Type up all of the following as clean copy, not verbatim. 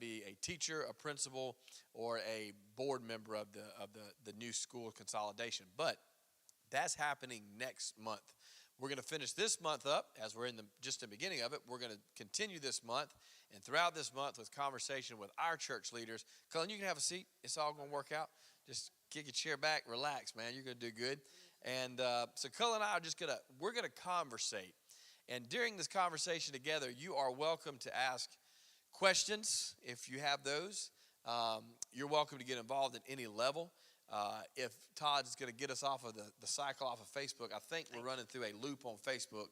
be a teacher, a principal, or a board member of the new school consolidation. But that's happening next month. We're going to finish this month up as we're in just the beginning of it. We're going to continue this month and throughout this month with conversation with our church leaders. Cullen, you can have a seat. It's all going to work out. Just kick your chair back, relax, man. You're going to do good. And so Cullen and I are we're going to conversate. And during this conversation together, you are welcome to ask questions if you have those. You're welcome to get involved at any level. If Todd's going to get us off of the cycle off of Facebook, I think we're running through a loop on Facebook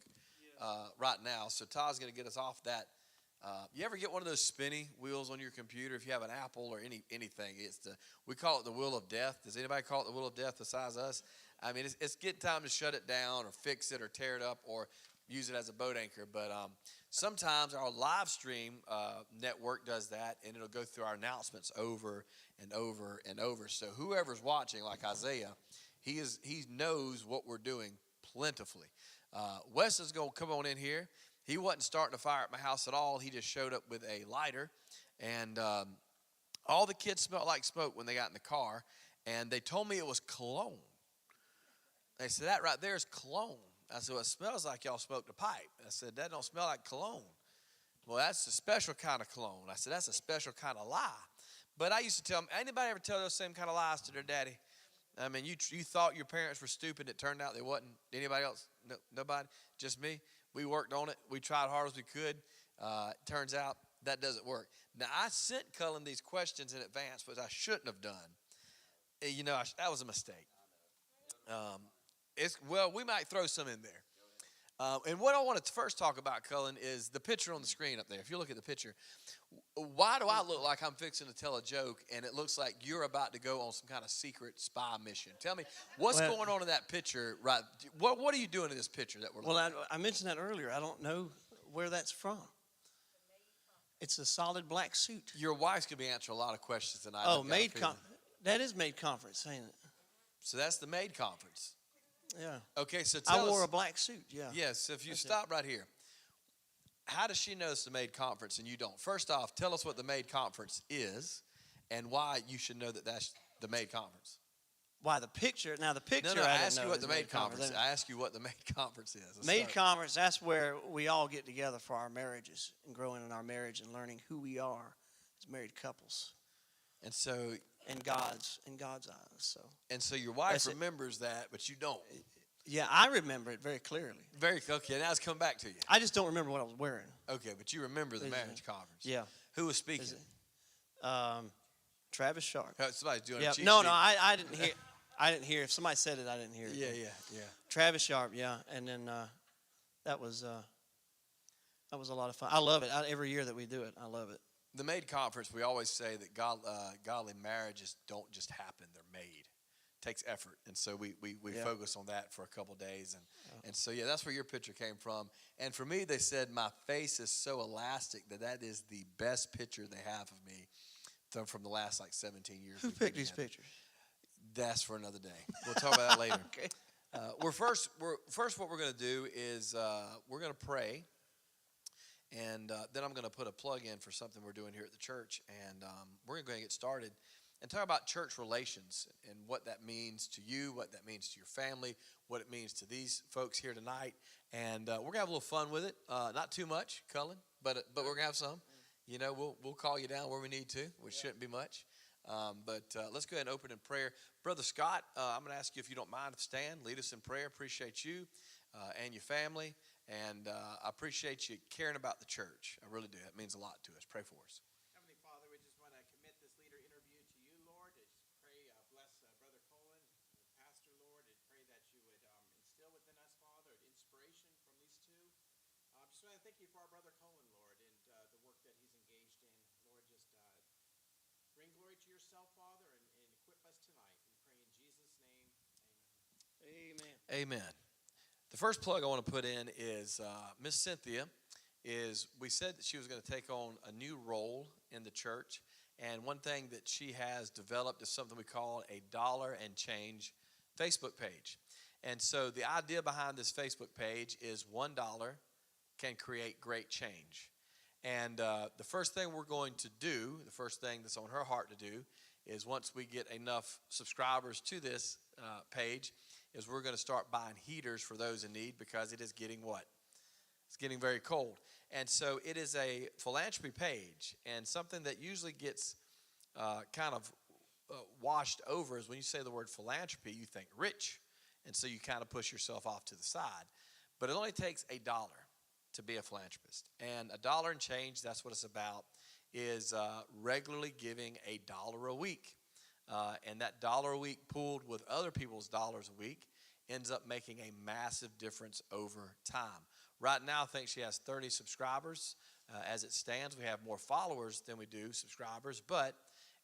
right now. So Todd's going to get us off that. You ever get one of those spinny wheels on your computer? If you have an Apple or anything, we call it the wheel of death. Does anybody call it the wheel of death besides us? I mean, it's getting time to shut it down or fix it or tear it up or use it as a boat anchor. But sometimes our live stream network does that, and it'll go through our announcements over and over and over. So whoever's watching, like Isaiah, he knows what we're doing plentifully. Wes is going to come on in here. He wasn't starting a fire at my house at all. He just showed up with a lighter, and all the kids smelled like smoke when they got in the car, and they told me it was cologne. They said, that right there is cologne. I said, well, it smells like y'all smoked a pipe. I said, that don't smell like cologne. Well, that's a special kind of cologne. I said, that's a special kind of lie. But I used to tell them, anybody ever tell those same kind of lies to their daddy? I mean, you thought your parents were stupid. It turned out they wasn't. Anybody else? No, nobody? Just me? We worked on it. We tried hard as we could. Turns out that doesn't work. Now, I sent Cullen these questions in advance, which I shouldn't have done. That was a mistake. We might throw some in there. And what I want to first talk about, Cullen, is the picture on the screen up there. If you look at the picture, why do I look like I'm fixing to tell a joke, and it looks like you're about to go on some kind of secret spy mission? Tell me, what's going on in that picture? Right? What are you doing in this picture that we're looking at? I mentioned that earlier. I don't know where that's from. It's a solid black suit. Your wife's going to be answering a lot of questions tonight. Oh, that is maid conference, ain't it? So that's the maid conference. Yeah. Okay, so I wore a black suit, yeah. Yes, if you stop right here. How does she know it's the maid conference and you don't? First off, tell us what the maid conference is and why you should know that that's the maid conference. Why the picture? Now the picture. No, I asked you what the maid conference is. I ask you what the maid conference is. Maid conference, that's where we all get together for our marriages and growing in our marriage and learning who we are as married couples. And so in God's eyes. So your wife remembers that, but you don't. Yeah, I remember it very clearly. Okay, now it's come back to you. I just don't remember what I was wearing. Okay, but you remember the marriage conference. Yeah. Who was speaking? Travis Sharp. Somebody's doing a cheat sheet. No, I didn't hear. I didn't hear. If somebody said it, I didn't hear it. Yeah. Travis Sharp, yeah, and then that was a lot of fun. I love it. Every year that we do it, I love it. The maid conference, we always say that godly marriages don't just happen; they're made. It takes effort, and so we focus on that for a couple of days, and so that's where your picture came from. And for me, they said my face is so elastic that is the best picture they have of me from the last 17 years. Who picked these pictures? That's for another day. We'll talk about that later. Okay. First, what we're going to do is we're going to pray. And then I'm going to put a plug in for something we're doing here at the church. And we're going to get started and talk about church relations and what that means to you, what that means to your family, what it means to these folks here tonight. And we're going to have a little fun with it. Not too much, Cullen, but we're going to have some. We'll call you down where we need to, which shouldn't be much. But let's go ahead and open in prayer. Brother Scott, I'm going to ask you if you don't mind to stand. Lead us in prayer. Appreciate you and your family. And I appreciate you caring about the church. I really do. It means a lot to us. Pray for us. Heavenly Father, we just want to commit this leader interview to you, Lord. I just pray, bless Brother Cullen, the pastor, Lord, and pray that you would instill within us, Father, inspiration from these two. Just want to thank you for our Brother Cullen, Lord, and the work that he's engaged in. Lord, just bring glory to yourself, Father, and equip us tonight. We pray in Jesus' name. Amen. Amen. The first plug I want to put in is Miss Cynthia. We said that she was going to take on a new role in the church, and one thing that she has developed is something we call a dollar and change Facebook page. And so the idea behind this Facebook page is $1 can create great change. And the first thing we're going to do, the first thing that's on her heart to do, is once we get enough subscribers to this page, is we're going to start buying heaters for those in need, because it is getting what? It's getting very cold. And so it is a philanthropy page, and something that usually gets kind of washed over is when you say the word philanthropy, you think rich. And so you kind of push yourself off to the side. But it only takes $1 to be a philanthropist. And $1 and change, that's what it's about, is regularly giving $1 a week. And that $1 a week pooled with other people's dollars a week ends up making a massive difference over time. Right now, I think she has 30 subscribers. As it stands, we have more followers than we do subscribers, but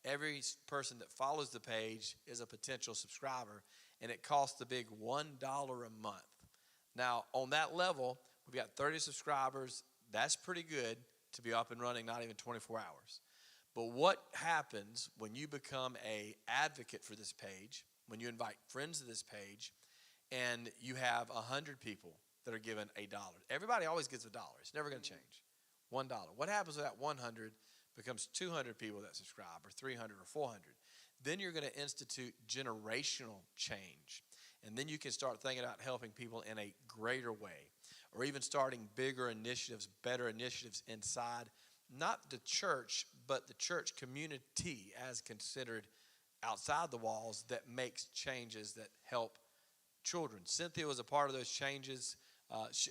every person that follows the page is a potential subscriber, and it costs the big $1 a month. Now, on that level, we've got 30 subscribers. That's pretty good to be up and running, not even 24 hours. But what happens when you become an advocate for this page, when you invite friends to this page, and you have 100 people that are given $1? Everybody always gets $1. It's never going to change. $1. What happens when that 100 becomes 200 people that subscribe, or 300 or 400? Then you're going to institute generational change. And then you can start thinking about helping people in a greater way, or even starting bigger initiatives, better initiatives inside, not the church, but the church community as considered outside the walls, that makes changes that help children. Cynthia was a part of those changes.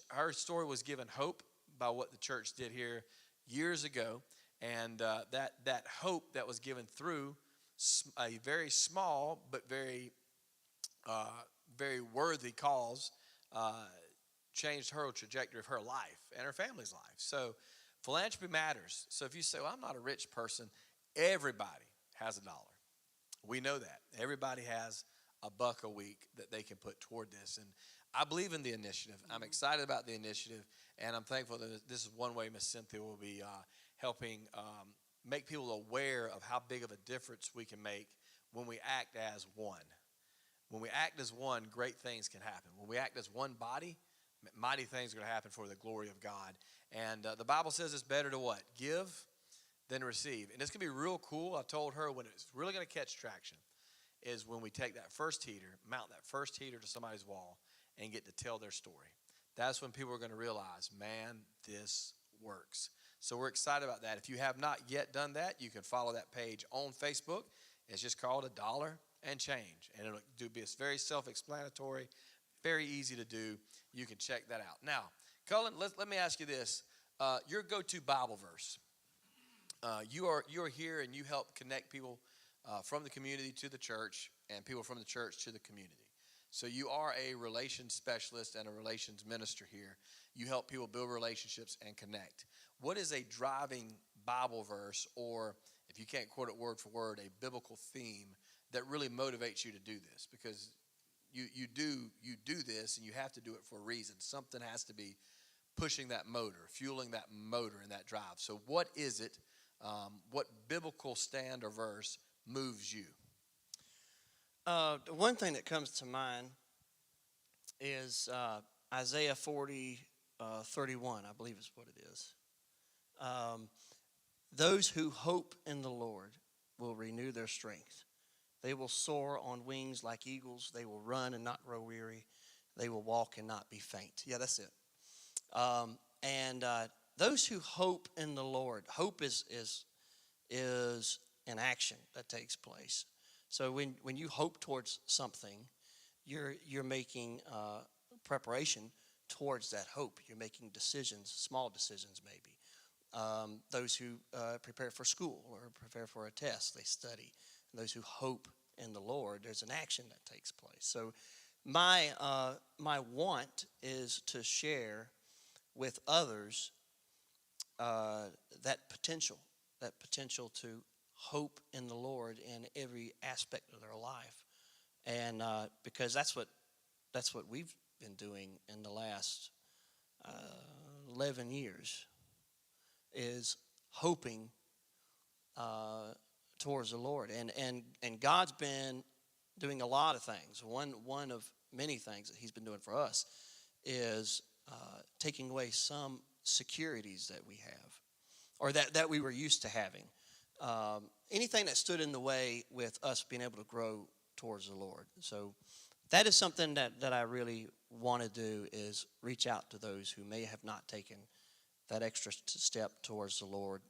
Her story was given hope by what the church did here years ago, and that hope that was given through a very small but very worthy cause changed her trajectory of her life and her family's life. So philanthropy matters. So if you say, well, I'm not a rich person, everybody has $1. We know that. Everybody has $1 a week that they can put toward this. And I believe in the initiative. I'm excited about the initiative, and I'm thankful that this is one way Miss Cynthia will be helping make people aware of how big of a difference we can make when we act as one. When we act as one, great things can happen. When we act as one body, mighty things are going to happen for the glory of God. And the Bible says it's better to what? Give than receive. And it's going to be real cool. I told her when it's really going to catch traction is when we take that first heater, mount that first heater to somebody's wall, and get to tell their story. That's when people are going to realize, man, this works. So we're excited about that. If you have not yet done that, you can follow that page on Facebook. It's just called $1 and Change. And it'll be very self-explanatory, very easy to do. You can check that out. Now, Cullen, let me ask you this. Your go-to Bible verse. You are here and you help connect people from the community to the church, and people from the church to the community. So you are a relations specialist and a relations minister here. You help people build relationships and connect. What is a driving Bible verse, or if you can't quote it word for word, a biblical theme that really motivates you to do this? Because you do this, and you have to do it for a reason. Something has to be pushing that motor, fueling that motor and that drive. So what is it? What biblical stand or verse moves you? The one thing that comes to mind is Isaiah 40:31, I believe is what it is. Those who hope in the Lord will renew their strength. They will soar on wings like eagles. They will run and not grow weary. They will walk and not be faint. Yeah, that's it. And those who hope in the Lord, hope is an action that takes place. So when you hope towards something, you're making preparation towards that hope. You're making decisions, small decisions maybe. Those who prepare for school or prepare for a test, they study. And those who hope in the Lord, there's an action that takes place. So my want is to share with others that potential to hope in the Lord in every aspect of their life, and because that's what we've been doing in the last 11 years, is hoping towards the Lord, and God's been doing a lot of things. One of many things that He's been doing for us is taking away some securities that we have. or that we were used to having. Anything that stood in the way with us being able to grow towards the Lord. So that is something that I really want to do, is reach out to those who may have not taken that extra step towards the Lord,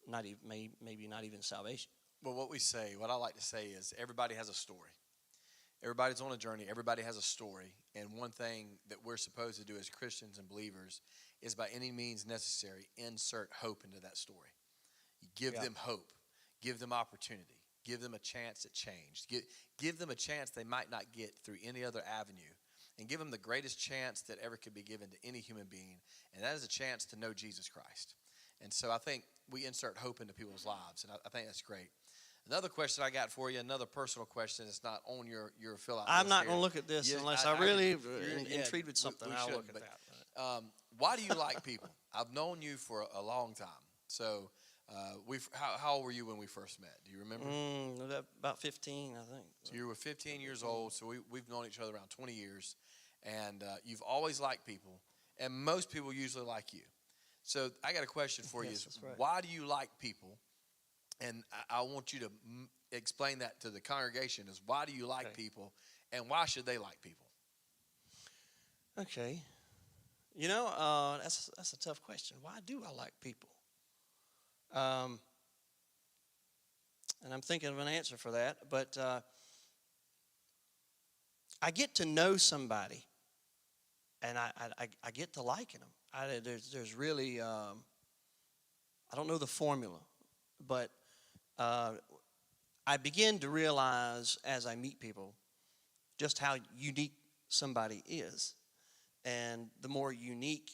not even, maybe not even salvation. Well, what I like to say is everybody has a story. Everybody's on a journey. Everybody has a story. And one thing that we're supposed to do as Christians and believers is, by any means necessary, insert hope into that story. You give them hope. Give them opportunity. Give them a chance at change. Give them a chance they might not get through any other avenue. And give them the greatest chance that ever could be given to any human being. And that is a chance to know Jesus Christ. And so I think we insert hope into people's lives. And I think that's great. Another question I got for you, another personal question. It's not on your fill-out list. I'm not going to look at this unless I really intrigued with something. I'll look at that. Why do you like people? I've known you for a long time. So how old were you when we first met? Do you remember? About 15, I think. So you were 15 years old. So we've known each other around 20 years. And you've always liked people. And most people usually like you. So I got a question for you. That's right. Why do you like people? And I want you to explain that to the congregation. Is why do you like people, and why should they like people? Okay. That's a tough question. Why do I like people? And I'm thinking of an answer for that. But I get to know somebody, and I get to liking them. There's really, I don't know the formula, but I begin to realize as I meet people just how unique somebody is. And the more unique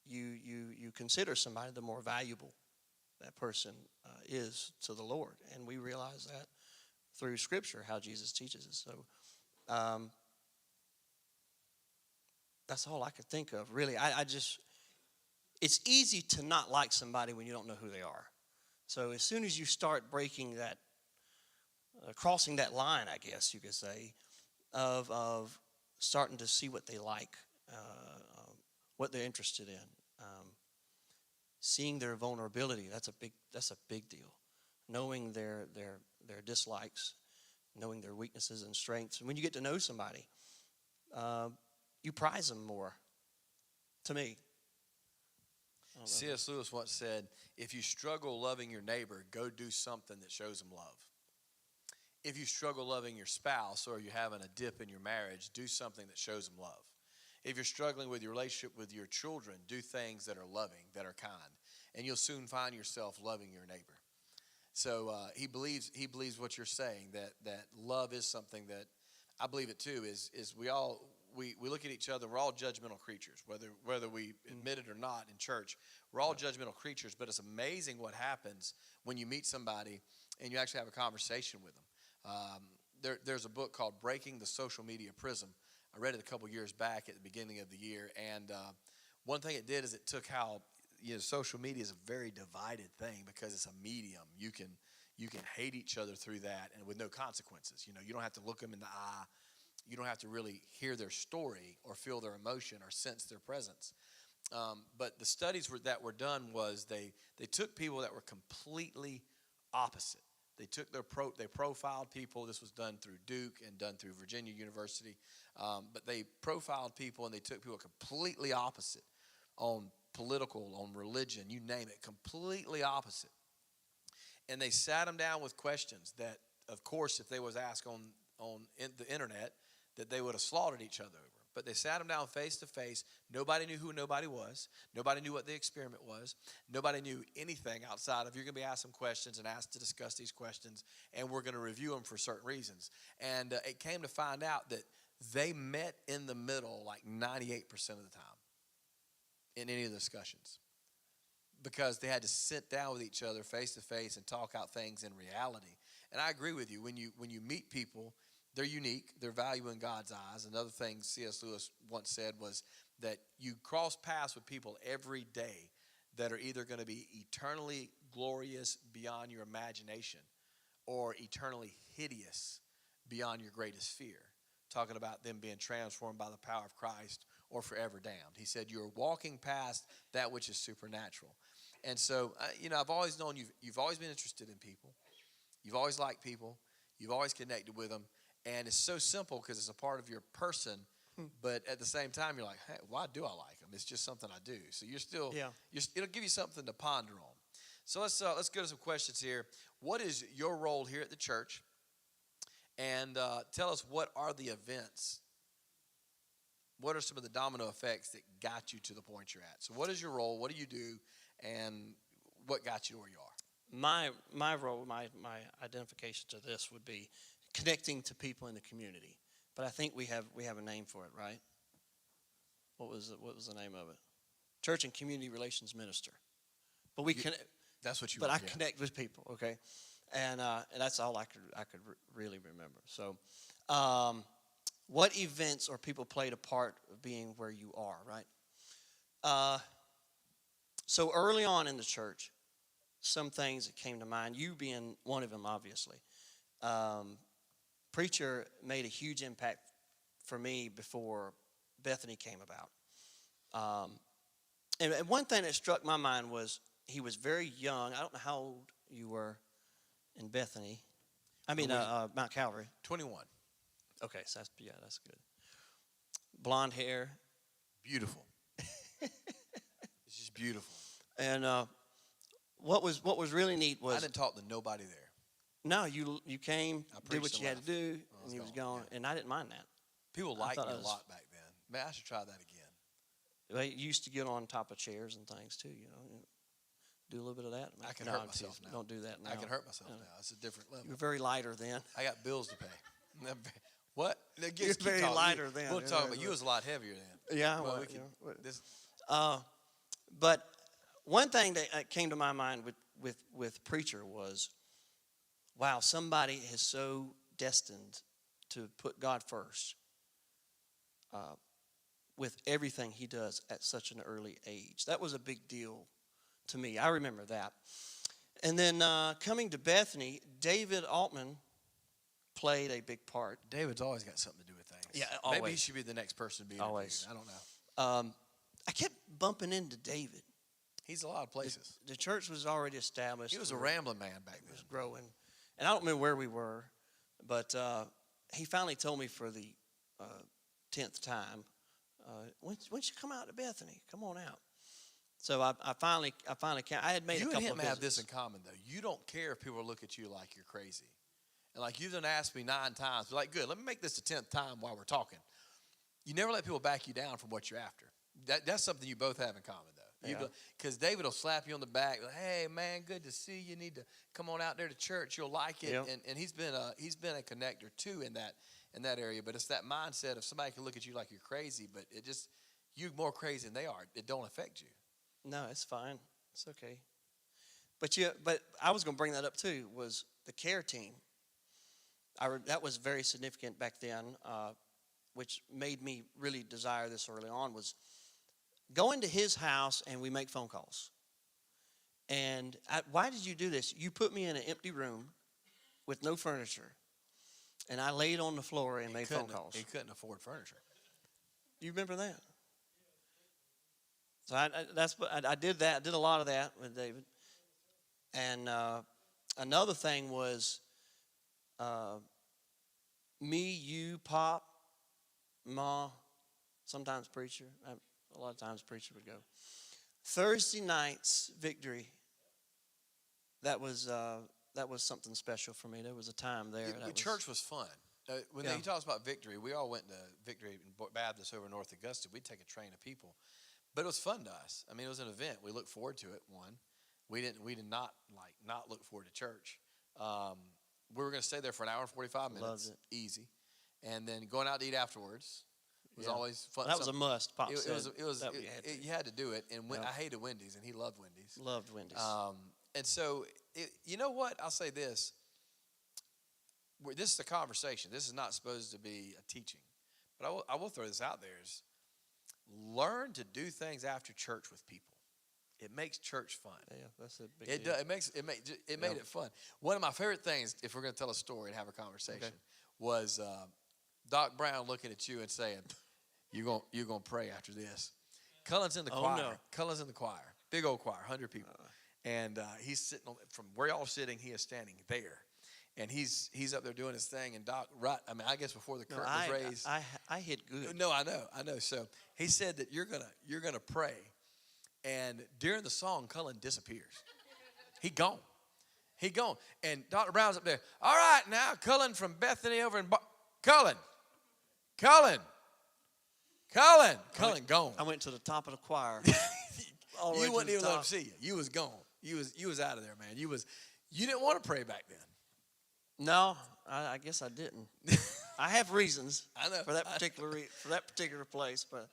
you consider somebody, the more valuable that person is to the Lord. And we realize that through Scripture, how Jesus teaches us. So that's all I could think of, really. It's easy to not like somebody when you don't know who they are. So as soon as you start breaking that, crossing that line, I guess you could say, of starting to see what they like, what they're interested in, seeing their vulnerability, that's a big deal. Knowing their dislikes, knowing their weaknesses and strengths. And when you get to know somebody, you prize them more, to me. C.S. Lewis once said, if you struggle loving your neighbor, go do something that shows them love. If you struggle loving your spouse, or you're having a dip in your marriage, do something that shows them love. If you're struggling with your relationship with your children, do things that are loving, that are kind. And you'll soon find yourself loving your neighbor. So he believes what you're saying, that love is something that, I believe it too, is we look at each other, we're all judgmental creatures, whether we admit it or not in church. We're all judgmental creatures, but it's amazing what happens when you meet somebody and you actually have a conversation with them. There's a book called Breaking the Social Media Prism. I read it a couple years back at the beginning of the year, and one thing it did is it took how social media is a very divided thing because it's a medium. You can hate each other through that, and with no consequences. You don't have to look them in the eye. You don't have to really hear their story or feel their emotion or sense their presence. But the studies that were done was they took people that were completely opposite. They profiled people. This was done through Duke and done through Virginia University. But they profiled people, and they took people completely opposite on political, on religion, you name it, completely opposite. And they sat them down with questions that, of course, if they was asked on the internet, that they would have slaughtered each other over. But they sat them down face to face. Nobody knew who nobody was. Nobody knew what the experiment was. Nobody knew anything outside of, you're going to be asked some questions and asked to discuss these questions, and we're going to review them for certain reasons. And it came to find out that they met in the middle like 98% of the time in any of the discussions, because they had to sit down with each other face to face and talk out things in reality. And I agree with you. When you meet people, they're unique. They're valuable in God's eyes. Another thing C.S. Lewis once said was that you cross paths with people every day that are either going to be eternally glorious beyond your imagination or eternally hideous beyond your greatest fear. Talking about them being transformed by the power of Christ or forever damned. He said, you're walking past that which is supernatural. And so, I've always known you've always been interested in people. You've always liked people. You've always connected with them. And it's so simple because it's a part of your person. But at the same time, you're like, hey, why do I like them? It's just something I do. So you're still, it'll give you something to ponder on. So let's go to some questions here. What is your role here at the church? And tell us, what are the events? What are some of the domino effects that got you to the point you're at? So what is your role? What do you do? And what got you to where you are? My role, my identification to this would be connecting to people in the community. But I think we have a name for it, right? What was the name of it? Church and Community Relations Minister. But that's what you. But I connect with people, okay, and that's all I could really remember. So, what events or people played a part of being where you are, right? So early on in the church, some things that came to mind. You being one of them, obviously. Preacher made a huge impact for me before Bethany came about. And one thing that struck my mind was he was very young. I don't know how old you were in Bethany. I mean, Mount Calvary. 21. Okay, so that's good. Blonde hair. Beautiful. It's just beautiful. And what was really neat was I didn't talk to nobody there. No, you came, did what you had to do, and he was gone. Yeah. And I didn't mind that. People liked me a lot back then. Man, I should try that again. They used to get on top of chairs and things too, Do a little bit of that. I can hurt myself now. Don't do that now. I can hurt myself now. It's a different level. You were very lighter then. I got bills to pay. What? You're very lighter then. We'll talk about you was a lot heavier then. Yeah. But one thing that came to my mind with preacher was, wow, somebody is so destined to put God first with everything he does at such an early age. That was a big deal to me. I remember that. And then coming to Bethany, David Altman played a big part. David's always got something to do with things. Yeah, always. Maybe he should be the next person to be interviewed. Always. I don't know. I kept bumping into David. He's a lot of places. The church was already established. He was a rambling man back then. It was growing. And I don't remember where we were, but he finally told me for the 10th time, when you come out to Bethany, come on out. So I finally came. I had made a couple of visits. You and him have this in common, though. You don't care if people look at you like you're crazy. And like you've done asked me 9 times, but like, good, let me make this the 10th time while we're talking. You never let people back you down from what you're after. That's something you both have in common, though. Because David will slap you on the back, like, hey, man, good to see you. You need to come on out there to church. You'll like it. Yep. And he's been a connector, too, in that area. But it's that mindset of somebody can look at you like you're crazy, but you're more crazy than they are. It don't affect you. No, it's fine. It's okay. But I was going to bring that up, too, was the care team. That was very significant back then, which made me really desire this early on, was going to his house and we make phone calls. And why did you do this? You put me in an empty room with no furniture, and I laid on the floor and made phone calls. He couldn't afford furniture. You remember that? So I did that. I did a lot of that with David. And another thing was me, you, Pop, Ma, sometimes preacher. A lot of times preacher would go. Thursday nights, Victory. That was something special for me. There was a time there. Church was fun. When he talks about Victory, we all went to Victory Baptist over in North Augusta. We'd take a train of people. But it was fun to us. I mean, it was an event. We looked forward to it, one. We did not look forward to church. We were going to stay there for an hour and 45 minutes. Loved it. Easy. And then going out to eat afterwards was always fun. That was a must. Pop said you had to do it. And I hated Wendy's, and he loved Wendy's. Loved Wendy's. And so, you know what? I'll say this. This is a conversation. This is not supposed to be a teaching. But I will throw this out there is learn to do things after church with people. It makes church fun. Yeah, that's a big deal. It made it fun. One of my favorite things, if we're going to tell a story and have a conversation, was Doc Brown looking at you and saying, "You're going to pray after this." Cullen's in the choir. No. Cullen's in the choir. Big old choir, 100 people. And he's sitting from where y'all are sitting, he is standing there. And he's up there doing his thing. And Doc, right, I mean, I guess before the curtain was raised. I hit good. No, I know. So he said that you're gonna pray. And during the song, Cullen disappears. He gone. And Dr. Brown's up there. All right, now, Cullen from Bethany over in Cullen gone. I went to the top of the choir. You wouldn't even let him see you. You was gone. You was out of there, man. You didn't want to pray back then. No, I guess I didn't. I have reasons I know. for that particular place, but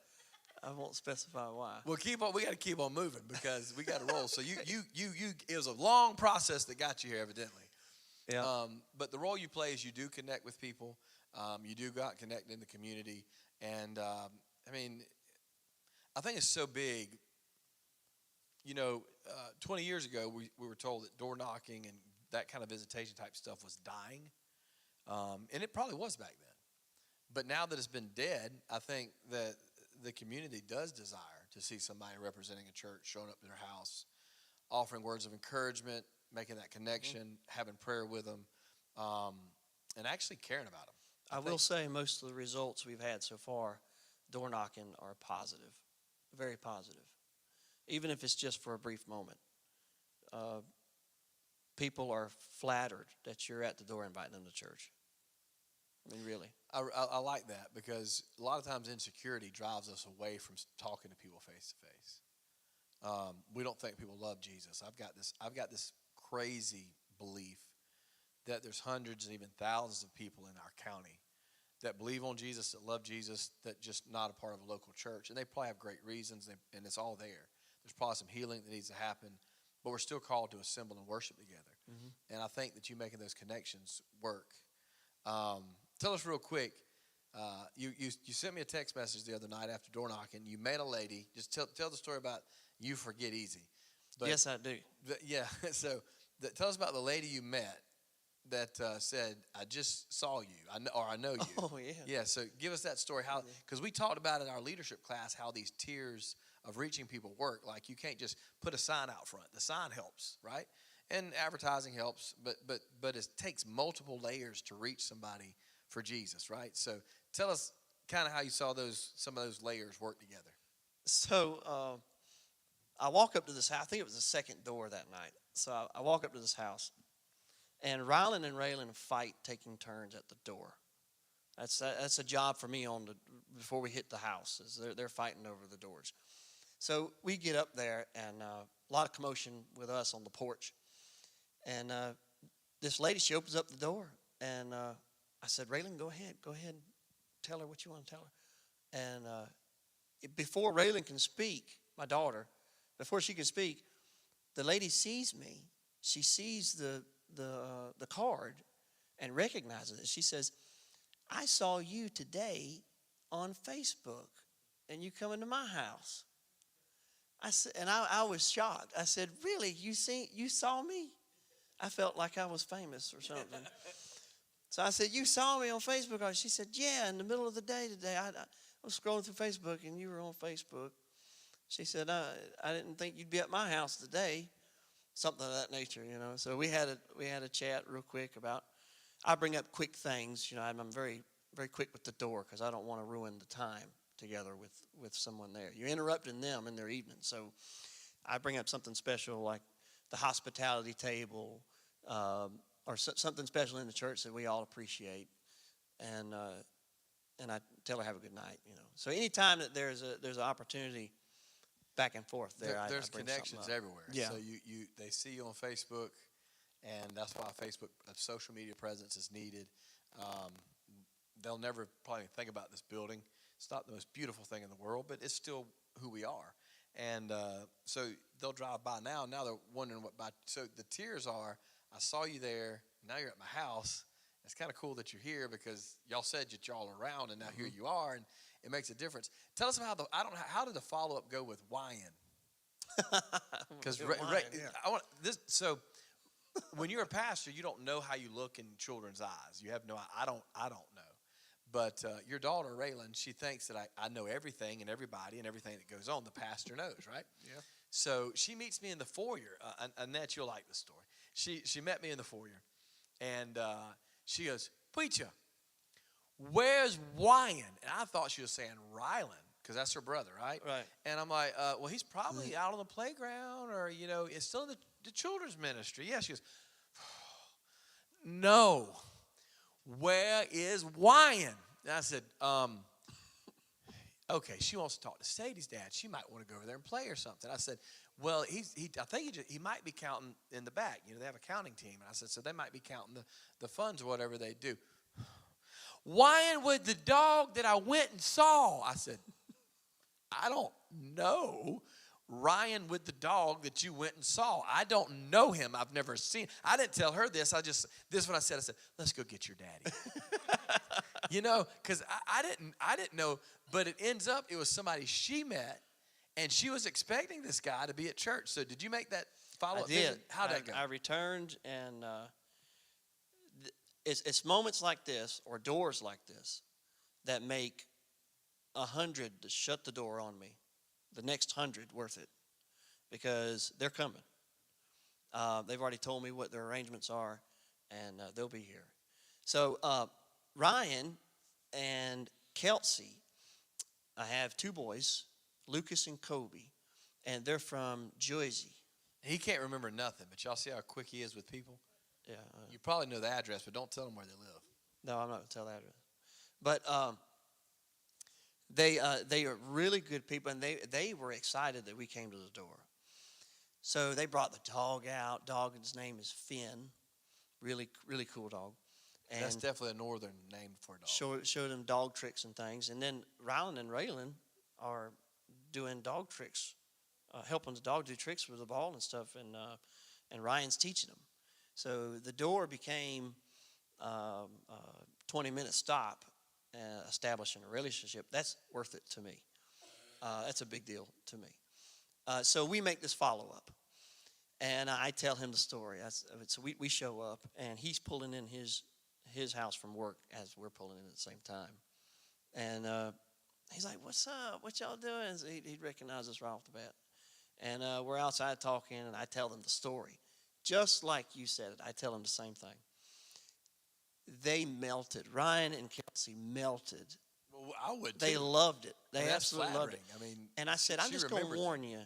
I won't specify why. Well, we got to keep on moving because we got to roll. So you it was a long process that got you here, evidently. Yeah. But the role you play is you do connect with people. You do go out and connect in the community, and I mean, I think it's so big. 20 years ago, we were told that door knocking and that kind of visitation type stuff was dying, and it probably was back then. But now that it's been dead, I think that the community does desire to see somebody representing a church showing up to their house, offering words of encouragement, making that connection, having prayer with them, and actually caring about them. I will say most of the results we've had so far, door knocking, are positive, very positive. Even if it's just for a brief moment. People are flattered that you're at the door inviting them to church. I mean, really. I like that because a lot of times insecurity drives us away from talking to people face to face. We don't think people love Jesus. I've got this crazy belief that there's hundreds and even thousands of people in our county that believe on Jesus, that love Jesus, that just not a part of a local church. And they probably have great reasons, and it's all there. There's probably some healing that needs to happen, but we're still called to assemble and worship together. Mm-hmm. And I think that you making those connections work. Tell us real quick, you sent me a text message the other night after door knocking. You met a lady. Just tell the story about you forget easy. But, yes, I do. Yeah, so tell us about the lady you met that said, I just saw you, I know you. Oh, yeah. Yeah, so give us that story. How, because we talked about in our leadership class how these tiers of reaching people work. Like you can't just put a sign out front. The sign helps, right? And advertising helps, but it takes multiple layers to reach somebody for Jesus, right? So tell us kind of how you saw some of those layers work together. So I walk up to this house. I think it was the second door that night. So I walk up to this house, and Rylan and Raylan fight taking turns at the door. That's a job for me before we hit the house. Is they're fighting over the doors. So we get up there, and a lot of commotion with us on the porch. And this lady, she opens up the door, and I said, Raylan, go ahead, tell her what you want to tell her. And before Raylan can speak, my daughter, before she can speak, the lady sees me. She sees the card and recognizes it. She says, I saw you today on Facebook, and you come into my house. I said, and I was shocked. I said, really, you saw me? I felt like I was famous or something. So I said, you saw me on Facebook? She said, yeah, in the middle of the day today. I was scrolling through Facebook, and you were on Facebook. She said, I didn't think you'd be at my house today. Something of that nature, So we had a chat real quick about, I bring up quick things. I'm very, very quick with the door because I don't want to ruin the time together with someone there. You're interrupting them in their evening. So I bring up something special like the hospitality table or something special in the church that we all appreciate. And I tell her have a good night, So anytime that there's an opportunity back and forth there's I bring connections everywhere. Yeah. So they see you on Facebook, and that's why Facebook social media presence is needed. They'll never probably think about this building. It's not the most beautiful thing in the world, but it's still who we are. And so they'll drive by now. Now they're wondering so the tiers are, I saw you there. Now you're at my house. It's kind of cool that you're here because y'all said that y'all are around, and now here you are, and it makes a difference. Tell us about how did the follow-up go with wine? Because I want this. So when you're a pastor, you don't know how you look in children's eyes. You have no. I don't know. But your daughter Raylan, she thinks that I know everything and everybody and everything that goes on. The pastor knows, right? Yeah. So she meets me in the foyer. Annette, you'll like the story. She met me in the foyer, and she goes, "Preacher, where's Ryan?" And I thought she was saying Rylan, because that's her brother, right? Right. And I'm like, well, he's probably out on the playground, or, it's still in the children's ministry. Yeah, she goes, "No, where is Ryan?" And I said, okay, she wants to talk to Sadie's dad. She might want to go over there and play or something. I said, well, I think he might be counting in the back. They have a counting team. And I said, so they might be counting the funds or whatever they do. Ryan was the dog that I went and saw. I said, I don't know Ryan with the dog that you went and saw. I don't know him. I've never seen. I didn't tell her this. This is what I said. I said, let's go get your daddy. Because I didn't know. But it ends up, it was somebody she met, and she was expecting this guy to be at church. So did you make that follow-up I did. visit? How'd that go? I returned, and it's moments like this or doors like this that make 100 to shut the door on me. The next 100 worth it, because they're coming. They've already told me what their arrangements are, and they'll be here. So Ryan and Kelsey, I have 2 boys, Lucas and Kobe, and they're from Jersey. He can't remember nothing, but y'all see how quick he is with people? Yeah. You probably know the address, but don't tell them where they live. No, I'm not going to tell that address. But they are really good people, and they were excited that we came to the door. So they brought the dog out. His name is Finn. Really, really cool dog. And that's definitely a northern name for a dog. Showed them dog tricks and things. And then Rylan and Raylan are doing dog tricks, helping the dog do tricks with the ball and stuff. And Ryan's teaching them. So the door became a 20-minute stop, establishing a relationship. That's worth it to me. That's a big deal to me. So we make this follow-up. And I tell him the story. So we show up, and he's pulling in his house from work as we're pulling in at the same time. And he's like, "What's up? What y'all doing?" So he'd recognize us right off the bat. And we're outside talking, and I tell them the story. Just like you said it, I tell them the same thing. They melted. Ryan and Kelsey melted. Well, I would They too. loved it. They That's absolutely loved it. flattering. I mean, and I said, I'm she just going to remembers warn you,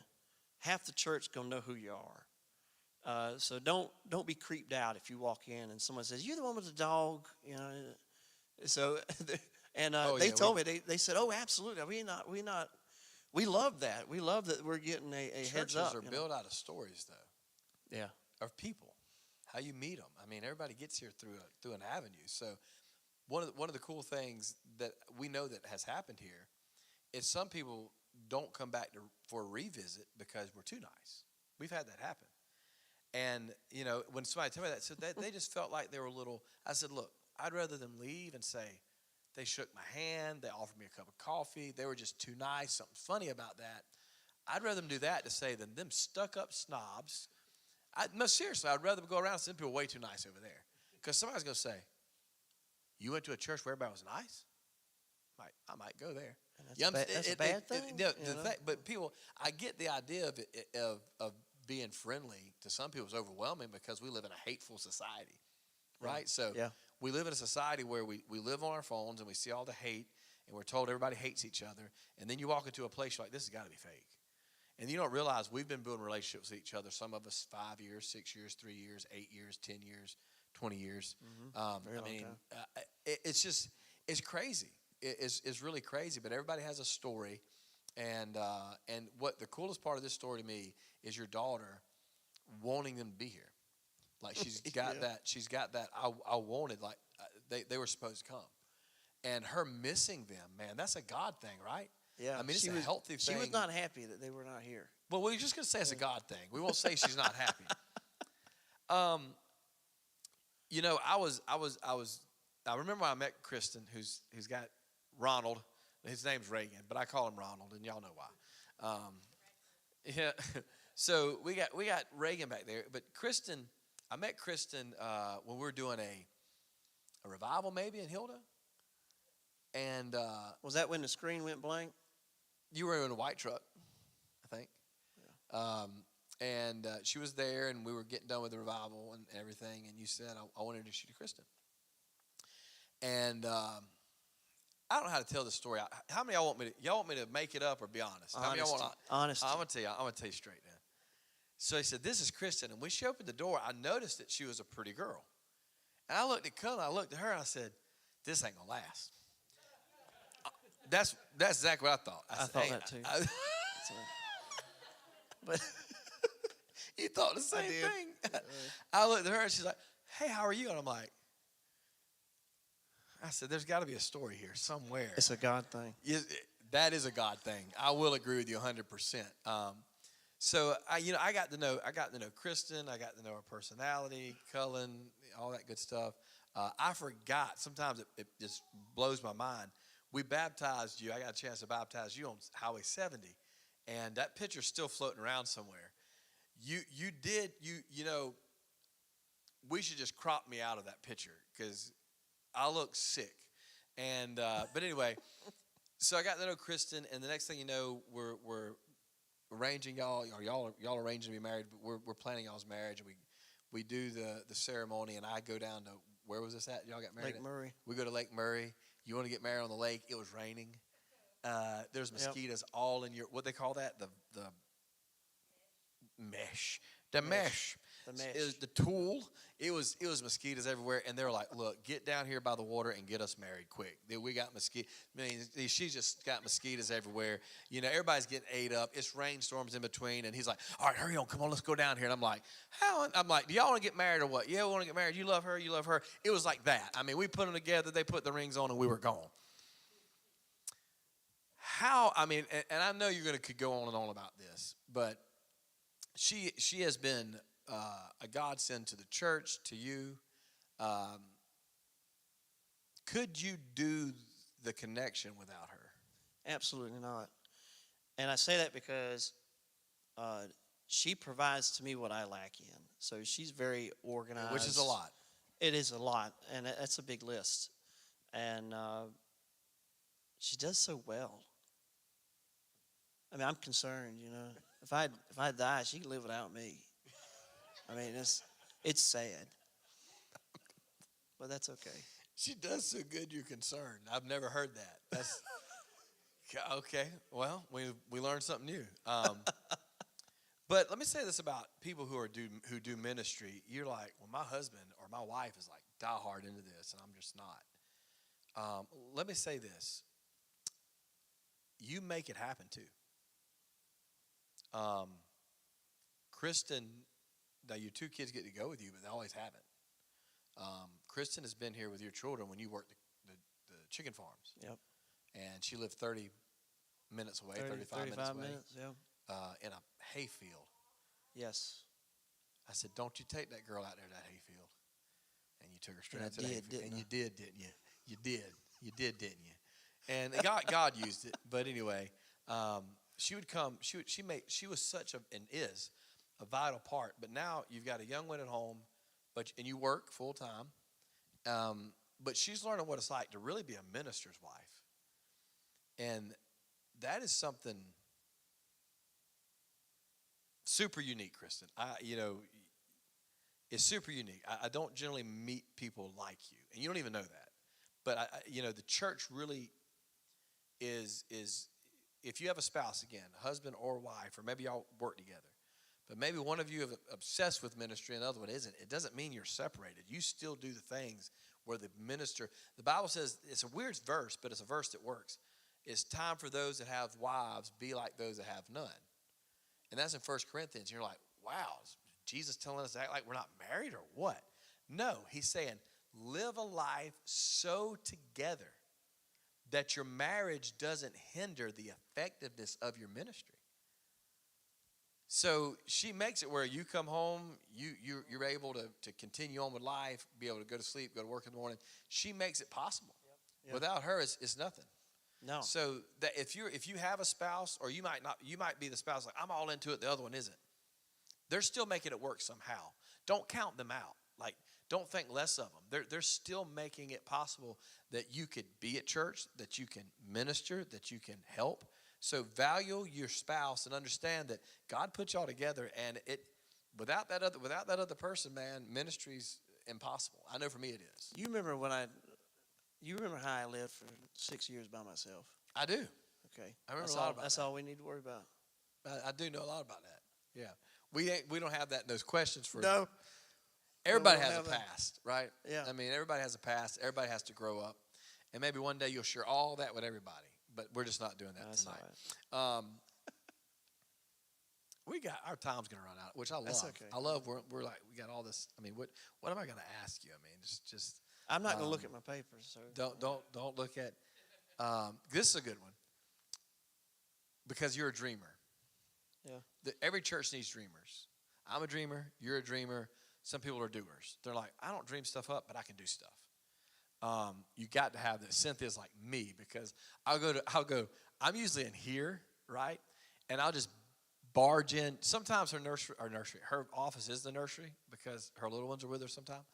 half the church going to know who you are. So don't be creeped out if you walk in and someone says, "You're the one with the dog," So, and they told me, they said, "Oh, absolutely. We love that. We love that we're getting a heads up." Churches are built out of stories, though. Yeah. Of people, how you meet them. I mean, everybody gets here through an avenue. So, one of the cool things that we know that has happened here is some people don't come back for a revisit because we're too nice. We've had that happen. And, when somebody told me that, so they just felt like they were a little, I said, look, I'd rather them leave and say, they shook my hand, they offered me a cup of coffee, they were just too nice, something funny about that. I'd rather them do that to say than them stuck-up snobs. No, seriously, I'd rather go around and say, people are way too nice over there. Because somebody's going to say, you went to a church where everybody was nice? I might go there. That's a bad thing. But people, I get the idea of being friendly to some people is overwhelming because we live in a hateful society, right? So we live in a society where we live on our phones and we see all the hate and we're told everybody hates each other. And then you walk into a place, you're like, this has got to be fake. And you don't realize we've been building relationships with each other, some of us 5 years, 6 years, 3 years, 8 years, 10 years, 20 years. It's crazy. It's really crazy, but everybody has a story. And what the coolest part of this story to me is your daughter wanting them to be here. Like she's got that I wanted, like they were supposed to come. And her missing them, man, that's a God thing, right? Yeah. I mean, it's a healthy thing. She was not happy that they were not here. Well, we're just going to say it's a God thing. We won't say she's not happy. I remember when I met Kristen, who's got Ronald. His name's Reagan, but I call him Ronald, and y'all know why. Yeah. So we got Reagan back there, but Kristen, I met Kristen when we were doing a revival maybe in Hilda. And was that when the screen went blank? You were in a white truck, I think. And she was there, and we were getting done with the revival and everything. And you said, I want to introduce you to Kristen. And I don't know how to tell this story. How many of y'all want me to make it up or be honest? How many of y'all want Honesty. I'm gonna tell you straight now. So he said, "This is Kristen." And when she opened the door, I noticed that she was a pretty girl. And I looked at Cullen, I looked at her, and I said, "This ain't gonna last." That's exactly what I thought. I said, thought "Hey, that too. But you thought the same thing. I looked at her, and she's like, "Hey, how are you?" And I'm like, I said, "There's got to be a story here somewhere." it's a God thing. That is a God thing. I will agree with you 100%. So I got to know Kristen. I got to know her personality, Cullen, all that good stuff. I forgot. Sometimes it just blows my mind. We baptized you. I got a chance to baptize you on Highway 70, and that picture's still floating around somewhere. You we should just crop me out of that picture because I look sick. And but anyway, so I got to know Kristen, and the next thing you know, we're arranging y'all arranging to be married, but we're planning y'all's marriage, and we do the ceremony, and I go down to, where was this at? Y'all got married Lake Murray. We go to Lake Murray. You want to get married on the lake? It was raining. There's mosquitoes all in your, what they call that, the mesh. The mesh. The mesh. It was the tulle. It was mosquitoes everywhere, and they were like, "Look, get down here by the water and get us married quick. We got mosquitoes. I mean, she's just got mosquitoes everywhere. Everybody's getting ate up. It's rainstorms in between." And he's like, "All right, hurry on, come on, let's go down here." And I'm like, "How?" I'm like, "Do y'all want to get married or what?" "Yeah, we want to get married. You love her. You love her." It was like that. I mean, we put them together. They put the rings on, and we were gone. How? I mean, and I know you're could go on and on about this, but she has been a godsend to the church, to you. Could you do the connection without her? Absolutely not. And I say that because she provides to me what I lack in. So she's very organized. Which is a lot. It is a lot, and that's a big list. And she does so well. I mean, I'm concerned, If I die, she can live without me. I mean, it's sad. But that's okay. She does so good you're concerned. I've never heard that. That's okay. Well, we learned something new. But let me say this about people who do ministry. You're like, well, my husband or my wife is like diehard into this, and I'm just not. Let me say this. You make it happen too. Kristen, now your two kids get to go with you, but they always haven't. Kristen has been here with your children when you worked the chicken farms. Yep. And she lived 30 minutes away, 35 minutes away. In a hay field. Yes. I said, "Don't you take that girl out there to that hay field." And you took her straight And I to the hay did, field. didn't And I? you did, didn't you? You did. You did, didn't you? And God used it. But anyway, she would come. She was such and is a vital part. But now you've got a young one at home, and you work full time. But she's learning what it's like to really be a minister's wife. And that is something super unique, Kristen. It's super unique. I don't generally meet people like you, and you don't even know that. But the church really is. If you have a spouse, again, husband or wife, or maybe y'all work together, but maybe one of you is obsessed with ministry and the other one isn't, it doesn't mean you're separated. You still do the things where the minister, the Bible says, it's a weird verse, but it's a verse that works. It's time for those that have wives, be like those that have none. And that's in 1 Corinthians. You're like, wow, is Jesus telling us to act like we're not married or what? No, he's saying, live a life so together that your marriage doesn't hinder the effectiveness of your ministry. So she makes it where you come home, you're able to continue on with life, be able to go to sleep, go to work in the morning. She makes it possible. Yep. Without her, it's nothing. No. So that if you have a spouse, or you might be the spouse like, I'm all into it, the other one isn't. They're still making it work somehow. Don't count them out. Like, don't think less of them. They're still making it possible that you could be at church, that you can minister, that you can help, So value your spouse and understand that God put y'all together, and without that other person, man, ministry's impossible. I know for me it is. You remember how I lived for 6 years by myself? I do. Okay. I remember a lot about that. That's all we need to worry about. I do know a lot about that. Yeah. We don't have that in those questions for No. Everybody we don't has a have that. past, right? Yeah. I mean, everybody has a past. Everybody has to grow up. And maybe one day you'll share all that with everybody. But we're just not doing that That's tonight. all right. Our time's gonna run out, which I love. That's okay. I love we're like we got all this. I mean, what am I gonna ask you? I mean, just I'm not going to look at my papers, so don't look at this is a good one. Because you're a dreamer. Yeah. Every church needs dreamers. I'm a dreamer, you're a dreamer. Some people are doers. They're like, I don't dream stuff up, but I can do stuff. You got to have that. Cynthia's like me, because I'll go, I'm usually in here, right? And I'll just barge in. Sometimes her office is the nursery because her little ones are with her sometimes.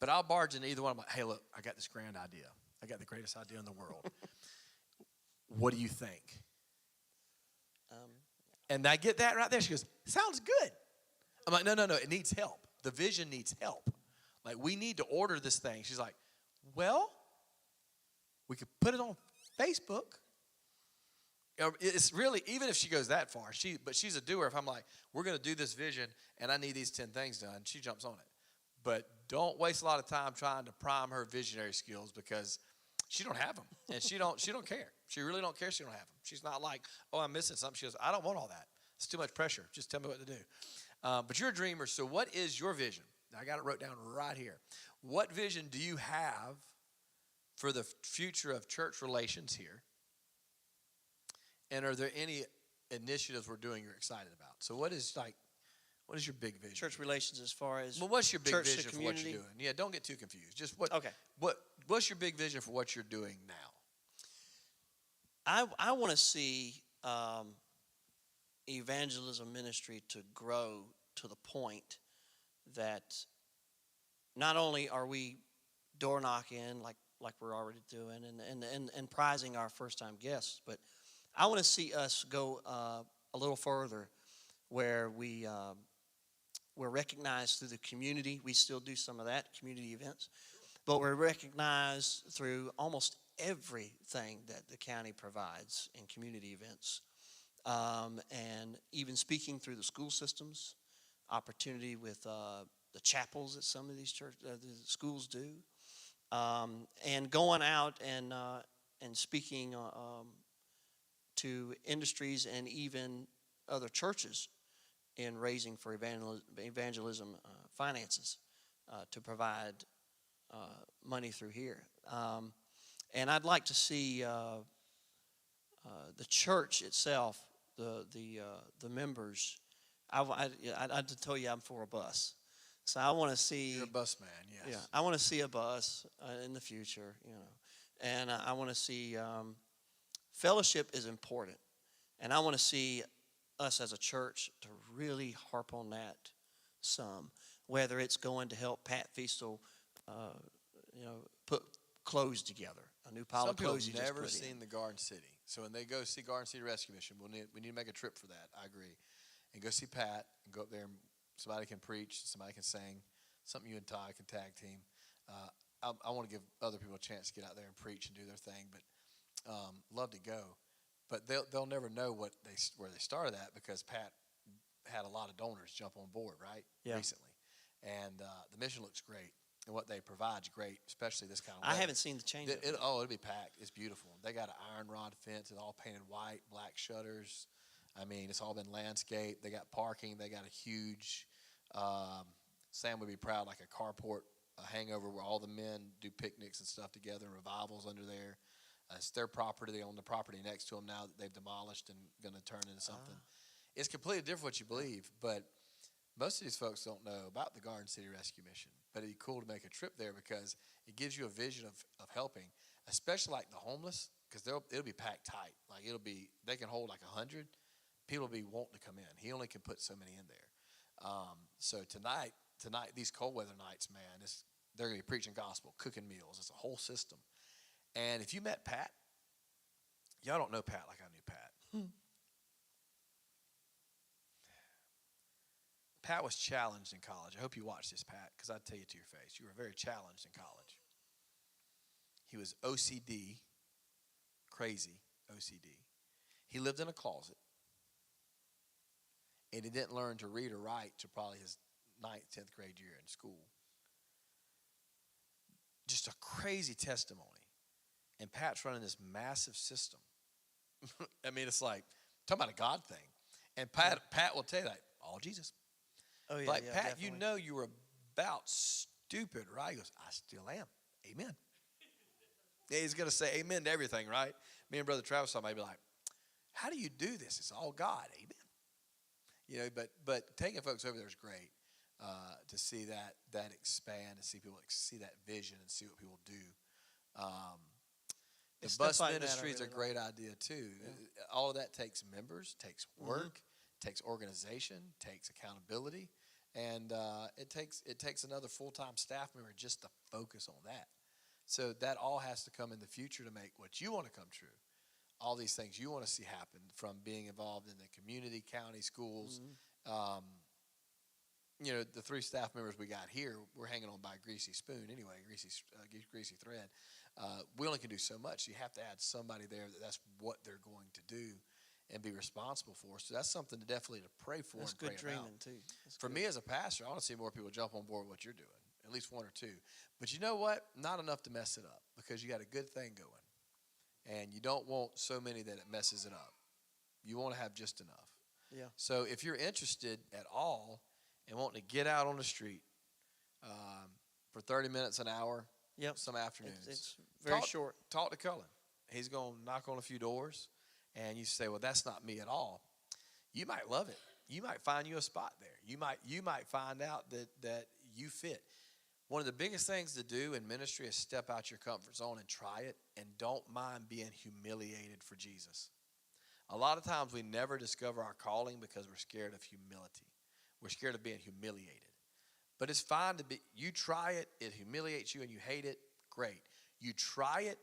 But I'll barge in either one. I'm like, hey, look, I got this grand idea. I got the greatest idea in the world. What do you think? And I get that right there. She goes, sounds good. I'm like, no, it needs help. The vision needs help. Like, we need to order this thing. She's like, well, we could put it on Facebook. It's really, even if she goes that far, but she's a doer. If I'm like, we're going to do this vision, and I need these 10 things done, she jumps on it. But don't waste a lot of time trying to prime her visionary skills, because she don't have them, and she don't care. She really don't care. She don't have them. She's not like, oh, I'm missing something. She goes, I don't want all that. It's too much pressure. Just tell me what to do. But you're a dreamer. So what is your vision? I got it wrote down right here. What vision do you have for the future of church relations here? And are there any initiatives we're doing you're excited about? So what is your big vision? Church relations as far as what's your big vision for what community? you're doing? Yeah, don't get too confused. Just what's your big vision for what you're doing now? I want to see evangelism ministry to grow to the point that not only are we door knocking like we're already doing and prizing our first time guests, but I want to see us go a little further, where we're recognized through the community. We still do some of that, community events, but we're recognized through almost everything that the county provides in community events, and even speaking through the school systems, opportunity with the chapels that some of these the schools do, and going out and speaking to industries and even other churches in raising for evangelism finances to provide money through here. And I'd like to see the church itself, the members. I tell you, I'm for a bus. So I want to see. You're a bus man, yes. Yeah, I want to see a bus in the future, and I want to see fellowship is important, and I want to see us as a church to really harp on that some. Whether it's going to help Pat Feastel, put clothes together, a new pile of clothes. Some people have never seen the Garden City, so when they go see Garden City Rescue Mission, we need to make a trip for that. I agree, and go see Pat and go up there and. Somebody can preach, somebody can sing, something you and Ty can tag team. I want to give other people a chance to get out there and preach and do their thing, but love to go. But they'll never know where they started at, because Pat had a lot of donors jump on board, right? Yeah. Recently. And the mission looks great, and what they provide is great, especially this kind of I weather. haven't seen the change. It'll be packed. It's beautiful. They got an iron rod fence. It's all painted white, black shutters. I mean, it's all been landscaped. They got parking. They got a huge, Sam would be proud, like a carport, a hangover where all the men do picnics and stuff together, and revivals under there. It's their property. They own the property next to them now that they've demolished and going to turn into something. It's completely different what you believe, but most of these folks don't know about the Garden City Rescue Mission. But it'd be cool to make a trip there, because it gives you a vision of helping, especially like the homeless, because it'll be packed tight. Like they can hold like 100. People will be wanting to come in. He only can put so many in there. So tonight, these cold weather nights, man, they're going to be preaching gospel, cooking meals. It's a whole system. And if you met Pat, y'all don't know Pat like I knew Pat. Pat was challenged in college. I hope you watch this, Pat, because I'd tell you to your face. You were very challenged in college. He was OCD, crazy OCD. He lived in a closet, and he didn't learn to read or write till probably his 9th, 10th grade year in school. Just a crazy testimony. And Pat's running this massive system. I mean, it's like, talking about a God thing. And Pat will tell you that, all Jesus. Oh, yeah. Like, yeah, Pat, definitely. you know you were about stupid, right? He goes, I still am. Amen. Yeah, he's going to say amen to everything, right? Me and Brother Travis might be like, how do you do this? It's all God. Amen. You know, but taking folks over there is great to see that expand, to see people see that vision and see what people do. The It's bus stuff like that I ministry is a really great idea too. Yeah. All of that takes members, takes work, takes organization, takes accountability, and it takes another full-time staff member just to focus on that. So that all has to come in the future to make what you want to come true. All these things you want to see happen, from being involved in the community, county, schools. You know, the 3 staff members we got here, we're hanging on by a greasy spoon anyway, greasy thread. We only can do so much. You have to add somebody there that's what they're going to do and be responsible for. So that's something to definitely to pray for That's and pray good dreaming, about. too. That's For good. me as a pastor, I want to see more people jump on board with what you're doing, at least 1 or 2. But you know what? Not enough to mess it up, because you got a good thing going. And you don't want so many that it messes it up. You want to have just enough. Yeah. So if you're interested at all and wanting to get out on the street for 30 minutes, an hour, Yep. some afternoons. It's very talk, short. Talk to Cullen. He's going to knock on a few doors, and you say, well, that's not me at all. You might love it. You might find you a spot there. You might find out that you fit. One of the biggest things to do in ministry is step out your comfort zone and try it, and don't mind being humiliated for Jesus. A lot of times we never discover our calling because we're scared of humility. We're scared of being humiliated. But it's fine to be, you try it, it humiliates you and you hate it, great. You try it,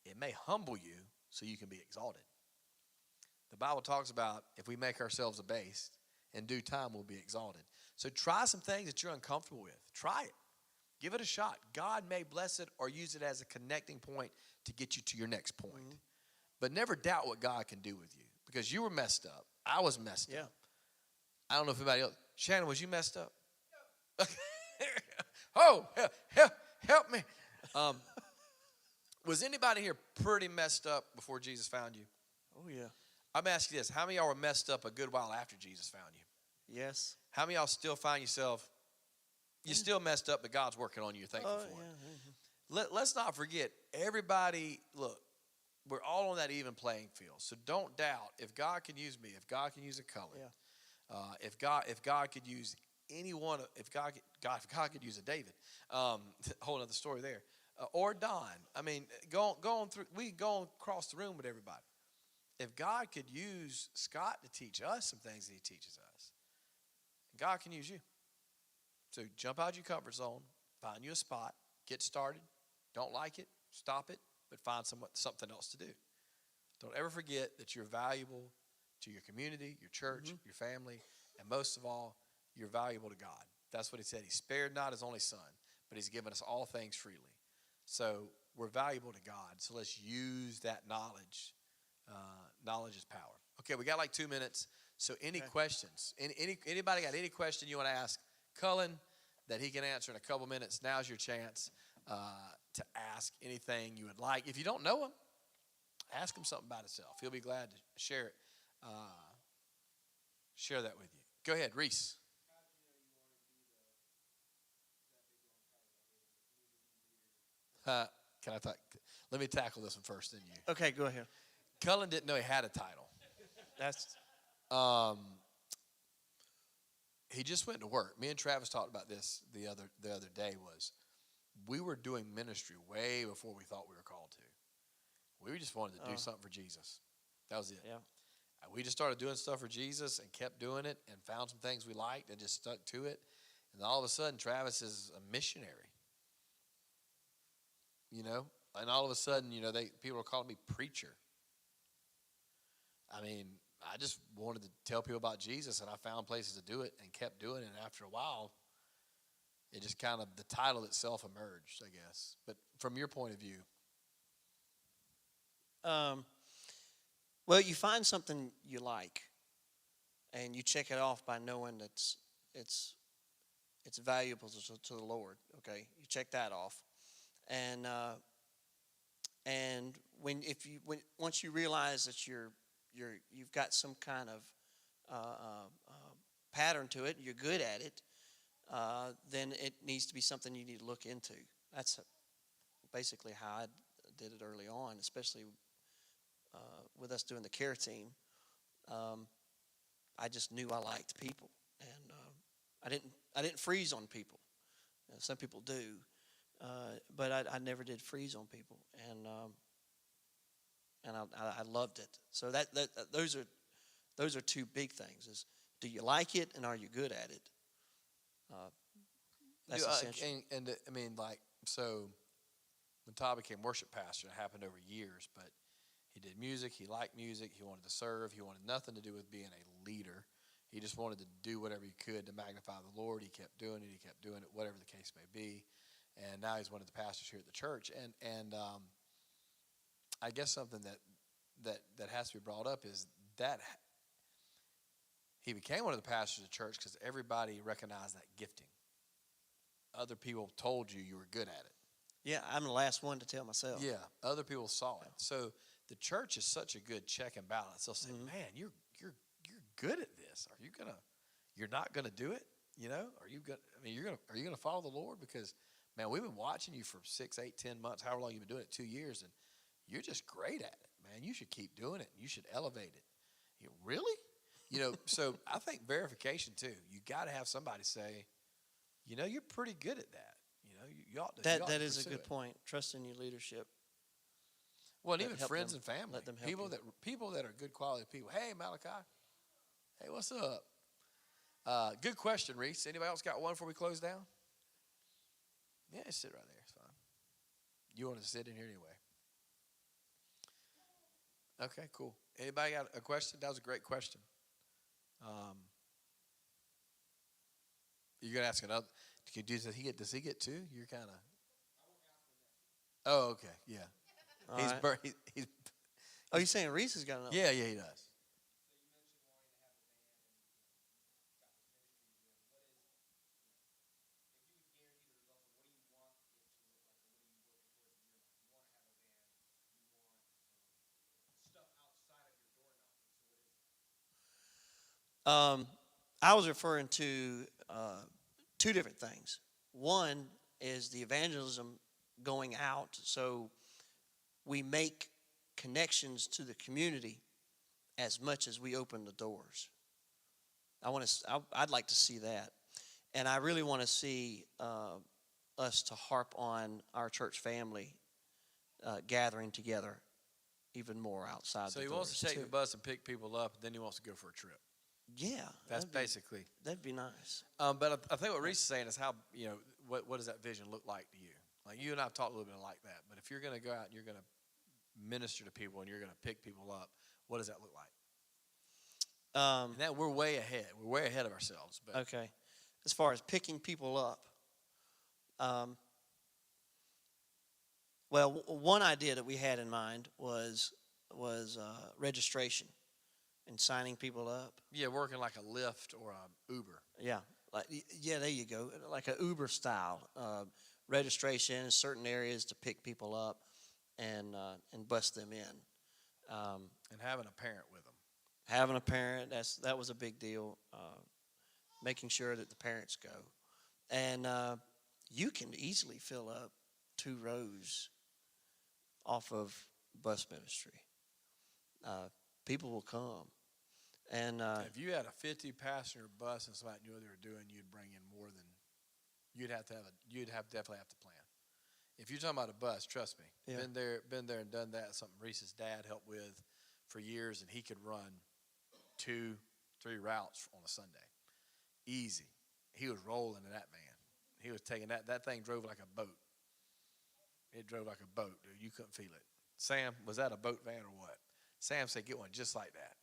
it may humble you so you can be exalted. The Bible talks about if we make ourselves abased, in due time we'll be exalted. So try some things that you're uncomfortable with. Try it. Give it a shot. God may bless it or use it as a connecting point to get you to your next point. But never doubt what God can do with you, because you were messed up. I was messed up. I don't know if anybody else. Shannon, was you messed up? No. Oh, help me. Was anybody here pretty messed up before Jesus found you? Oh, yeah. I'm asking you this. How many of y'all were messed up a good while after Jesus found you? Yes. How many of y'all still find yourself, you still messed up, but God's working on you? You're thankful for it. Let's not forget, everybody, look, we're all on that even playing field. So don't doubt, if God can use me, if God can use a Cullen, if God could use anyone, if God could use a David, whole other story there, or Don. I mean, going through, we can go across the room with everybody. If God could use Scott to teach us some things that he teaches us, God can use you. So jump out your comfort zone, find you a spot, get started. Don't like it, stop it, but find something else to do. Don't ever forget that you're valuable to your community, your church, your family, and most of all, you're valuable to God. That's what he said. He spared not his only son, but he's given us all things freely. So we're valuable to God. So let's use that knowledge. Knowledge is power. Okay, we got like 2 minutes. So any questions? Anybody got any question you want to ask Cullen that he can answer in a couple minutes? Now's your chance to ask anything you would like. If you don't know him, ask him something about himself. He'll be glad to share it. Share that with you. Go ahead, Reese. Can I talk? Let me tackle this one first, then you. Okay, go ahead. Cullen didn't know he had a title. That's He just went to work. Me and Travis talked about this the other day. Was we were doing ministry way before we thought we were called to. We just wanted to do something for Jesus. That was it. Yeah. We just started doing stuff for Jesus and kept doing it and found some things we liked and just stuck to it. And all of a sudden, Travis is a missionary. You know? And all of a sudden, you know, people are calling me preacher. I mean, I just wanted to tell people about Jesus, and I found places to do it and kept doing it. And after a while, it just kind of, the title itself emerged, I guess. But from your point of view. Well, you find something you like, and you check it off by knowing that it's valuable to the Lord. Okay, you check that off, and once you realize that you've got some kind of pattern to it, you're good at it, then it needs to be something you need to look into. That's basically how I did it early on, especially with us doing the care team. I just knew I liked people, and I didn't freeze on people. Some people do, but I never did freeze on people, and I loved it. So those are two big things: is do you like it, and are you good at it? That's essential. I mean, like, so when Todd became worship pastor, it happened over years, but he did music. He liked music. He wanted to serve. He wanted nothing to do with being a leader. He just wanted to do whatever he could to magnify the Lord. He kept doing it. He kept doing it, whatever the case may be. And now he's one of the pastors here at the church. And I guess something that has to be brought up is that he became one of the pastors of the church because everybody recognized that gifting. Other people told you were good at it. Yeah, I'm the last one to tell myself. Yeah, other people saw it. So the church is such a good check and balance. They'll say, "Man, you're good at this. You're not gonna do it? You know? Are you gonna follow the Lord? Because, man, we've been watching you for 6, 8, 10 months, however long you've been doing it, 2 years, and you're just great at it, man. You should keep doing it. You should elevate it." Really? So I think verification too. You got to have somebody say, you're pretty good at that. You ought to. That is a good point. Trust in your leadership. Well, and even friends and family, let them help people that are good quality people. Hey, Malachi. Hey, what's up? Good question, Reese. Anybody else got one before we close down? Yeah, sit right there. It's fine. You want to sit in here anyway. Okay, cool. Anybody got a question? That was a great question. You're gonna ask another. Does he get two? You're kind of. Oh, okay, yeah. He's. Oh, you're saying Reese has got another? Yeah, he does. I was referring to two different things. One is the evangelism going out, so we make connections to the community as much as we open the doors. I'd like to see that, and I really want to see us to harp on our church family gathering together even more outside. So the he doors wants to take too. the bus and pick people up, and then he wants to go for a trip. Yeah, That's basically. That'd be nice. But I think what Reese is saying is how, what does that vision look like to you? Like you and I have talked a little bit like that. But if you're going to go out and you're going to minister to people and you're going to pick people up, what does that look like? And that we're way ahead. We're way ahead of ourselves. But Okay. As far as picking people up, well, one idea that we had in mind was registration and signing people up. Yeah, working like a Lyft or a Uber. Yeah, there you go. Like a Uber style registration in certain areas to pick people up and bust them in. And having a parent with them. Having a parent, that was a big deal. Making sure that the parents go, and you can easily fill up 2 rows off of bus ministry. People will come, and if you had a 50-passenger bus and somebody knew what they were doing, you'd bring in more than you'd definitely have to plan. If you're talking about a bus, trust me, Yeah. been there and done that. Something Reese's dad helped with for years, and he could run 2, 3 routes on a Sunday, easy. He was rolling in that, man. He was taking that thing drove like a boat. It drove like a boat, dude. You couldn't feel it. Sam, was that a boat van or what? Sam said, get one just like that.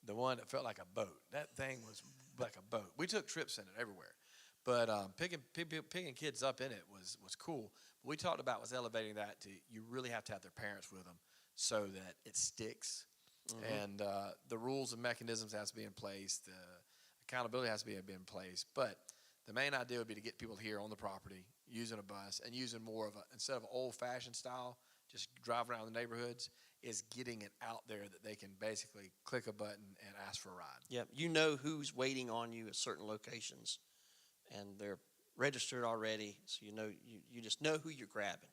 the one that felt like a boat. That thing was like a boat. We took trips in it everywhere. But picking kids up in it was cool. What we talked about was elevating that to you really have to have their parents with them so that it sticks. Mm-hmm. And the rules and mechanisms has to be in place. The accountability has to be in place. But the main idea would be to get people here on the property using a bus and using more of instead of old-fashioned style, just driving around the neighborhoods, is getting it out there that they can basically click a button and ask for a ride. Yep. You know who's waiting on you at certain locations, and they're registered already, so you just know who you're grabbing.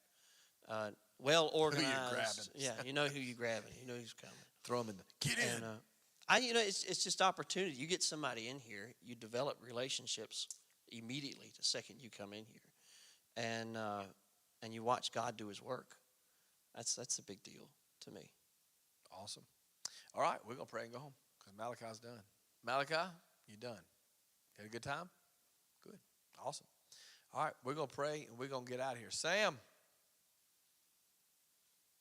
Well organized. Who you're grabbing. Yeah, you know who you're grabbing. You know who's coming. Throw them in the get in. And, it's just opportunity. You get somebody in here, you develop relationships immediately the second you come in here, and you watch God do His work. That's a big deal to me. Awesome. All right, we're gonna pray and go home because Malachi's done. Malachi, you done? You had a good time? Good. Awesome. All right, we're going to pray, and we're going to get out of here. Sam,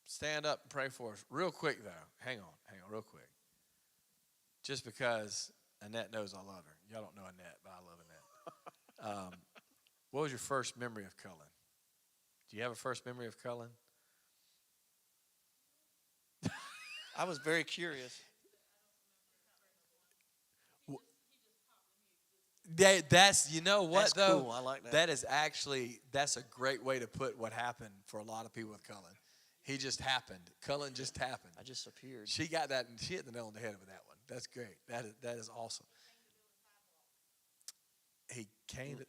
stand up and pray for us. Real quick, though. Hang on, real quick. Just because Annette knows I love her. Y'all don't know Annette, but I love Annette. What was your first memory of Cullen? Do you have a first memory of Cullen? I was very curious. That's you know what that's though cool. I like that. That's a great way to put what happened for a lot of people with Cullen. He just happened. Cullen just happened. I just appeared. She got that and she hit the nail on the head with that one. That's great. That is awesome. He came to,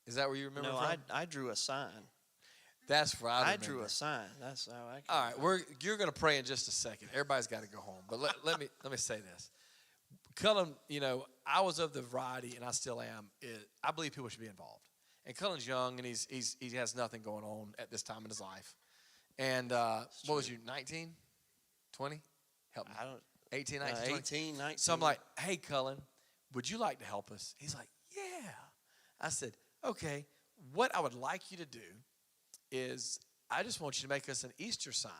is that where you remember? No, from? I drew a sign. That's where I drew a sign. That's how I. All right, you're going to pray in just a second. Everybody's got to go home, but let me say this. Cullen, I was of the variety, and I still am. I believe people should be involved. And Cullen's young, and he has nothing going on at this time in his life. And what was you, 19, 20? Help me. 18, 19, 20? 18, 19. So I'm like, hey, Cullen, would you like to help us? He's like, yeah. I said, okay, what I would like you to do is I just want you to make us an Easter sign.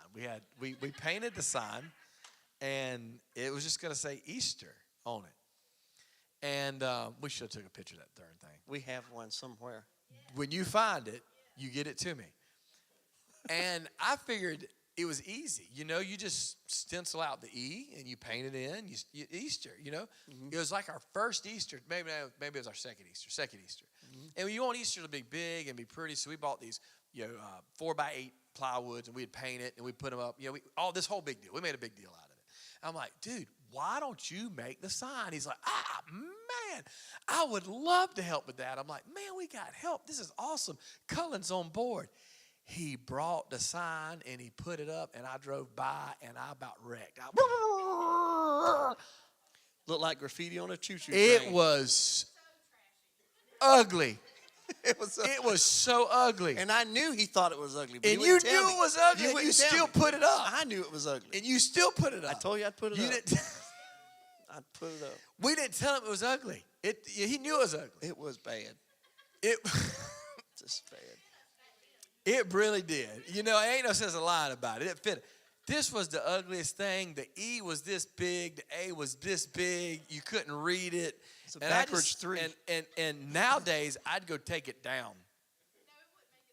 We painted the sign, and it was just going to say Easter on it. And we should have took a picture of that darn thing. We have one somewhere. When you find it, you get it to me. And I figured it was easy. You just stencil out the E and you paint it in. Easter, Mm-hmm. It was like our first Easter. Maybe it was our second Easter. Mm-hmm. And you want Easter to be big and be pretty, so we bought these 4x8 plywoods, and we'd paint it and we'd put them up. This whole big deal. We made a big deal out of it. I'm like, dude, why don't you make the sign? He's like, man, I would love to help with that. I'm like, man, we got help. This is awesome. Cullen's on board. He brought the sign and he put it up, and I drove by and I about wrecked. Looked like graffiti on a choo-choo train. It was ugly. It was so ugly. And I knew he thought it was ugly. But and you knew it was ugly. You still put it up. I knew it was ugly. And you still put it up. I told you I'd put it up. I'd put it up. We didn't tell him it was ugly. He knew it was ugly. It was bad. Just bad. It really did. Ain't no sense of lying about it. It fit. This was the ugliest thing. The E was this big. The A was this big. You couldn't read it. It's a backwards 3. And nowadays, I'd go take it down.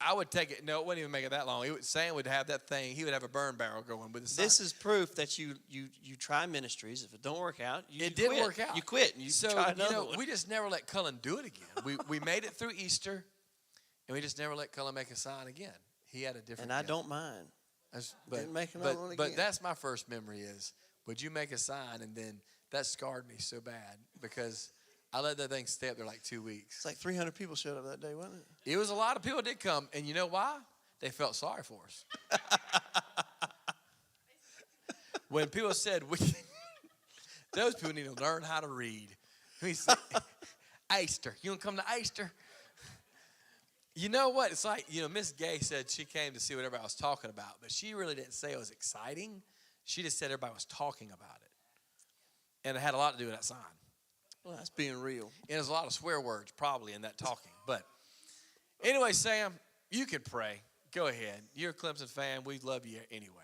I would take it. No, it wouldn't even make it that long. Sam would have that thing. He would have a burn barrel going with the sign. This is proof that you try ministries. If it don't work out, it didn't work out. You quit. And you try another one. We just never let Cullen do it again. We made it through Easter, and we just never let Cullen make a sign again. He had a different. And I don't mind. Didn't make another one again. But that's my first memory is, would you make a sign? And then that scarred me so bad because I let that thing stay up there like 2 weeks. It's like 300 people showed up that day, wasn't it? It was a lot of people did come. And you know why? They felt sorry for us. When people said, those people need to learn how to read. We said, Easter. You want to come to Easter? You know what? It's like, Miss Gay said she came to see what everybody was talking about, but she really didn't say it was exciting. She just said everybody was talking about it. And it had a lot to do with that sign. Well, that's being real. And there's a lot of swear words probably in that talking. But anyway, Sam, you could pray. Go ahead. You're a Clemson fan. We love you anyway.